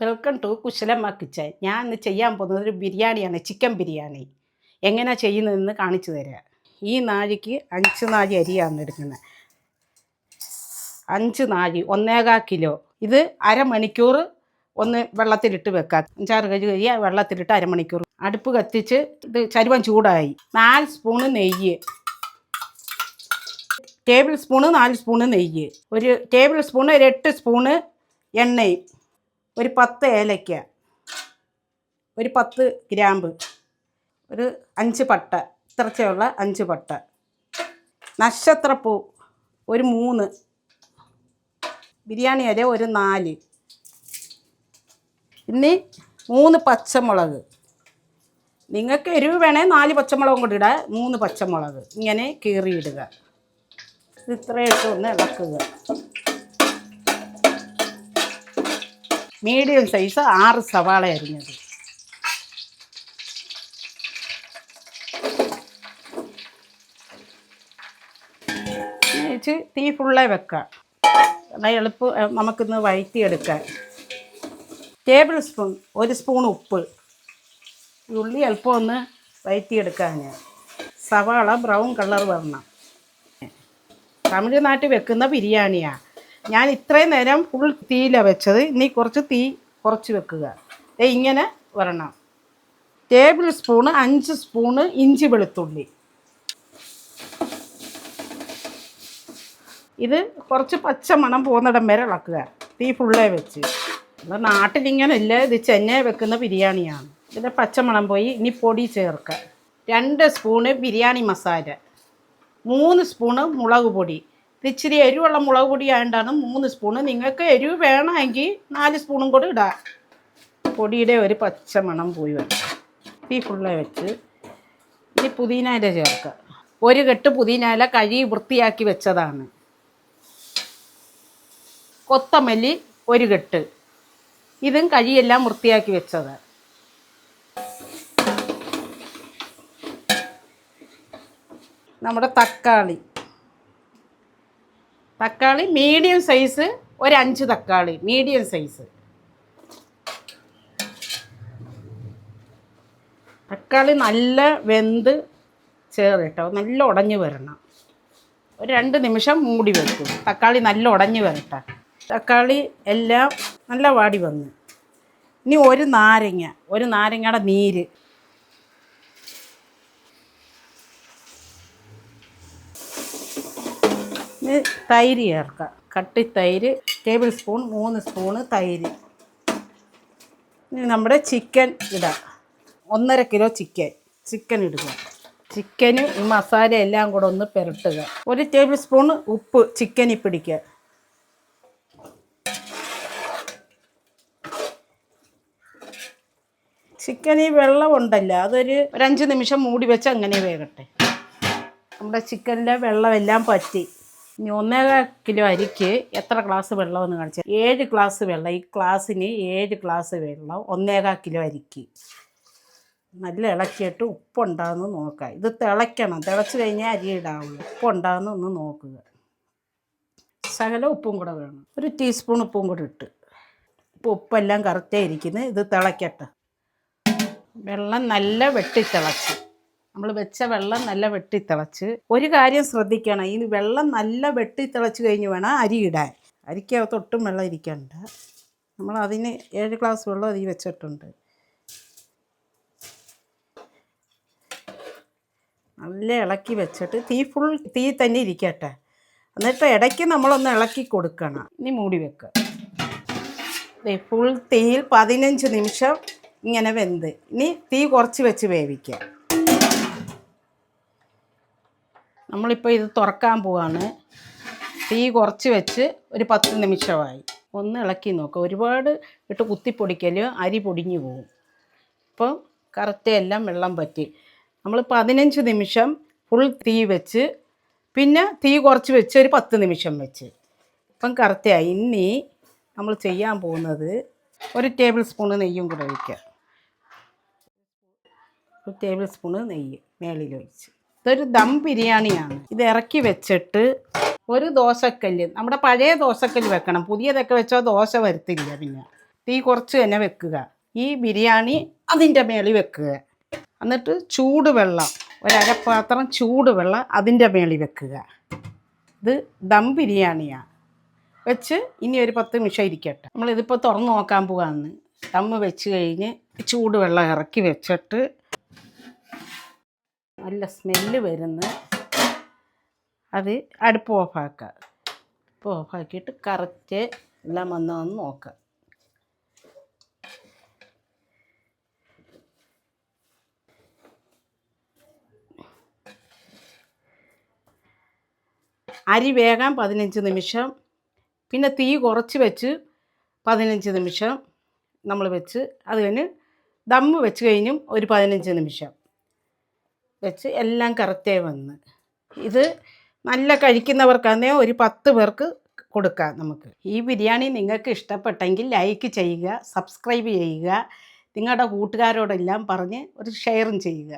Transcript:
Welcome to കുശലമ്മ kitchen. ഞാൻ ഇന്ന് ചെയ്യാൻ പോകുന്നത് ഒരു ബിരിയാണിയാണ്, ചിക്കൻ ബിരിയാണി. എങ്ങനെയാണ് ചെയ്യുന്നതെന്ന് കാണിച്ചു തരാം. ഈ നാഴിക്ക് 5 നാഴി അരിയാണ് എടുക്കുന്നത്. 5 നാഴി 1.25 കിലോ. ഇത് അരമണിക്കൂർ ഒന്ന് വെള്ളത്തിലിട്ട് വെക്കാം. 5-6 കഴുകി വെള്ളത്തിലിട്ട് അരമണിക്കൂർ. അടുപ്പ് കത്തിച്ച് ഇത് ചരുവം ചൂടായി. 4 സ്പൂണ് നെയ്യ്, ടേബിൾ സ്പൂണ് 4 സ്പൂണ് നെയ്യ്, ഒരു ടേബിൾ സ്പൂണ് 8 സ്പൂണ് എണ്ണയും, ഒരു 10 ഏലക്ക, ഒരു 10 ഗ്രാമ്പ്, ഒരു 5 പട്ട, ഇത്രച്ചുള്ള 5 പട്ട, നക്ഷത്രപ്പൂ ഒരു 3, ബിരിയാണി ഇല ഒരു 4, ഇനി 3 പച്ചമുളക്. നിങ്ങൾക്ക് എരിവ് വേണേൽ 4 പച്ചമുളകും കൂടി ഇടുക. 3 പച്ചമുളക് ഇങ്ങനെ കീറിയിടുക. ഇത്രയിട്ട് ഒന്ന് ഇളക്കുക. മീഡിയം സൈസ് 6 സവാള അരിഞ്ഞത്. തീ ഫുള്ളേ വെക്കാം. എളുപ്പം നമുക്കിന്ന് വഴറ്റിയെടുക്കാം. ടേബിൾ സ്പൂൺ 1 സ്പൂൺ ഉപ്പ്. ഉള്ളി എളുപ്പം ഒന്ന് വഴറ്റിയെടുക്കാൻ. സവാള ബ്രൗൺ കളർ വരണം. തമിഴ്നാട്ടിൽ വെക്കുന്ന ബിരിയാണിയാണ്. ഞാൻ ഇത്രയും നേരം ഫുൾ തീയിലാണ് വെച്ചത്. ഇനി കുറച്ച് തീ കുറച്ച് വെക്കുക. ഇങ്ങനെ വരണം. ടേബിൾ സ്പൂണ് 5 സ്പൂണ് ഇഞ്ചി വെളുത്തുള്ളി. ഇത് കുറച്ച് പച്ചമണം പോകുന്നിടം വരെ ഇളക്കുക. തീ ഫുള്ളേ വെച്ച്. നമ്മുടെ നാട്ടിലിങ്ങനെയല്ല, ഇത് ചെന്നൈ വെക്കുന്ന ബിരിയാണിയാണ്. ഇതിൻ്റെ പച്ചമണം പോയി. ഇനി പൊടി ചേർക്കുക. 2 സ്പൂണ് ബിരിയാണി മസാല, 3 സ്പൂണ് മുളക് പൊടി. ഇച്ചിരി എരിവുള്ള മുളക് പൊടി ആയതുകൊണ്ടാണ് 3 സ്പൂണ്. നിങ്ങൾക്ക് എരിവ് വേണമെങ്കിൽ 4 സ്പൂണും കൂടി ഇടാം. പൊടിയുടെ ഒരു പച്ചമണം പോയി വെക്കാം. തീ ഫുള്ളേ വെച്ച് ഇനി പുതിന ഇല ചേർക്കുക. 1 കെട്ട് പുതിന ഇല കഴുകി വൃത്തിയാക്കി വെച്ചതാണ്. കൊത്തമല്ലി 1 കെട്ട്, ഇതും കഴുകിയെല്ലാം വൃത്തിയാക്കി വെച്ചത്. നമ്മുടെ തക്കാളി മീഡിയം സൈസ് ഒരു 5 തക്കാളി മീഡിയം സൈസ്. തക്കാളി നല്ല വെന്ത് ചേർട്ടോ, നല്ല ഉടഞ്ഞ് വരണം. ഒരു 2 നിമിഷം മൂടി വെക്കും. തക്കാളി നല്ല ഉടഞ്ഞ് വരട്ടെ. തക്കാളി എല്ലാം നല്ല വാടി വന്നു. ഇനി ഒരു നാരങ്ങയുടെ നീര്, തൈര് ചേർക്കാം. കട്ടി തൈര് ടേബിൾ സ്പൂൺ 3 സ്പൂണ് തൈര്. ഇനി നമ്മുടെ ചിക്കൻ ഇടാം. 1.5 കിലോ ചിക്കൻ ഇടുക. ചിക്കന് ഈ മസാല എല്ലാം കൂടെ ഒന്ന് പുരട്ടുക. 1 ടേബിൾ സ്പൂൺ ഉപ്പ് ചിക്കനിൽ പിടിക്കുക. ചിക്കൻ ഈ വെള്ളം ഉണ്ടല്ലോ, അതൊരു 5 നിമിഷം മൂടി വെച്ച് അങ്ങനെ വേകട്ടെ. നമ്മുടെ ചിക്കനിലെ വെള്ളമെല്ലാം പറ്റി. ഇനി 1.25 കിലോ അരിക്ക് എത്ര ഗ്ലാസ് വെള്ളമെന്ന് കാണിച്ചാൽ 7 ഗ്ലാസ് വെള്ളം. ഈ ഗ്ലാസ്സിന് 7 ഗ്ലാസ് വെള്ളം 1.25 കിലോ അരിക്ക്. നല്ല ഇളക്കിയിട്ട് ഉപ്പുണ്ടാകുമെന്ന് നോക്കാം. ഇത് തിളയ്ക്കണം. തിളച്ച് കഴിഞ്ഞാൽ അരി ഇടാവുള്ളൂ. ഉപ്പുണ്ടാകുന്ന ഒന്ന് നോക്കുക. ശകലം ഉപ്പും കൂടെ വേണം. 1 ടീസ്പൂൺ ഉപ്പും കൂടെ ഇട്ട്. ഉപ്പെല്ലാം കറക്റ്റേ ഇരിക്കുന്നത്. ഇത് തിളയ്ക്കട്ടെ. വെള്ളം നല്ല വെട്ടിത്തിളച്ച്, നമ്മൾ വെച്ച വെള്ളം നല്ല വെട്ടിത്തിളച്ച്. ഒരു കാര്യം ശ്രദ്ധിക്കണം, ഈ വെള്ളം നല്ല വെട്ടിത്തിളച്ച് കഴിഞ്ഞ് വേണം അരി ഇടാൻ. അരിക്കകത്ത് ഒട്ടും വെള്ളം ഇരിക്കണ്ട. നമ്മൾ അതിന് 7 ഗ്ലാസ് വെള്ളം അതിൽ വെച്ചിട്ടുണ്ട്. നല്ല ഇളക്കി വെച്ചിട്ട് തീ തന്നെ ഇരിക്കട്ടെ. എന്നിട്ട് ഇടയ്ക്ക് നമ്മളൊന്ന് ഇളക്കി കൊടുക്കണം. ഇനി മൂടി വെക്കുക. ഫുൾ തീയിൽ 15 നിമിഷം ഇങ്ങനെ വെന്ത്. ഇനി തീ കുറച്ച് വെച്ച് വേവിക്കുക. നമ്മളിപ്പോൾ ഇത് തുറക്കാൻ പോവാണ്. തീ കുറച്ച് വെച്ച് ഒരു 10 നിമിഷമായി. ഒന്ന് ഇളക്കി നോക്കുക. ഒരുപാട് ഇട്ട് കുത്തിപ്പൊടിക്കൽ അരി പൊടിഞ്ഞു പോകും. ഇപ്പോൾ കറക്റ്റ് എല്ലാം വെള്ളം പറ്റി. നമ്മൾ 15 നിമിഷം ഫുൾ തീ വെച്ച്, പിന്നെ തീ കുറച്ച് വെച്ച് ഒരു 10 നിമിഷം വെച്ച്. ഇപ്പം കറക്റ്റായി. ഇനി നമ്മൾ ചെയ്യാൻ പോകുന്നത് 1 ടേബിൾ സ്പൂണ് നെയ്യും കൂടെ ഒഴിക്കുക. 1 ടേബിൾ സ്പൂണ് നെയ്യ് മേളിൽ ഒഴിച്ച്. ഇതൊരു ദം ബിരിയാണിയാണ്. ഇത് ഇറക്കി വെച്ചിട്ട് ഒരു ദോശക്കല്ല്, നമ്മുടെ പഴയ ദോശക്കല്ല് വെക്കണം. പുതിയതൊക്കെ വെച്ചാൽ ദോശ വരത്തില്ല. പിന്നെ തീ കുറച്ച് തന്നെ വെക്കുക. ഈ ബിരിയാണി അതിൻ്റെ മേളിൽ വെക്കുക. എന്നിട്ട് ചൂടുവെള്ളം, ഒരപ്പാത്രം ചൂടുവെള്ളം അതിൻ്റെ മേളിൽ വെക്കുക. ഇത് ദം ബിരിയാണിയാണ്. വെച്ച് ഇനി ഒരു 10 നിമിഷം ഇരിക്കട്ടെ. നമ്മളിതിപ്പോൾ തുറന്ന് നോക്കാൻ പോകാമെന്ന്. ദമ്മ് വെച്ച് കഴിഞ്ഞ് ചൂടുവെള്ളം ഇറക്കി വെച്ചിട്ട് നല്ല സ്മെല്ല് വരുന്നു. അത് അടുപ്പ് ഓഫാക്കുക. അടുപ്പ് ഓഫാക്കിയിട്ട് കറക്റ്റ് എല്ലാം വന്ന് നോക്കുക. അരി വേകാൻ 15 നിമിഷം, പിന്നെ തീ കുറച്ച് വെച്ച് 15 നിമിഷം നമ്മൾ വെച്ച്, അത് കഴിഞ്ഞ് ദമ്മ് വെച്ച് കഴിഞ്ഞും ഒരു 15 നിമിഷം വെച്ച് എല്ലാം കറക്റ്റായി വന്ന്. ഇത് നല്ല കഴിക്കുന്നവർക്കാണേ ഒരു 10 പേർക്ക് കൊടുക്കാം നമുക്ക്. ഈ ബിരിയാണി നിങ്ങൾക്ക് ഇഷ്ടപ്പെട്ടെങ്കിൽ ലൈക്ക് ചെയ്യുക, സബ്സ്ക്രൈബ് ചെയ്യുക, നിങ്ങളുടെ കൂട്ടുകാരോടെല്ലാം പറഞ്ഞ് ഒരു ഷെയറും ചെയ്യുക.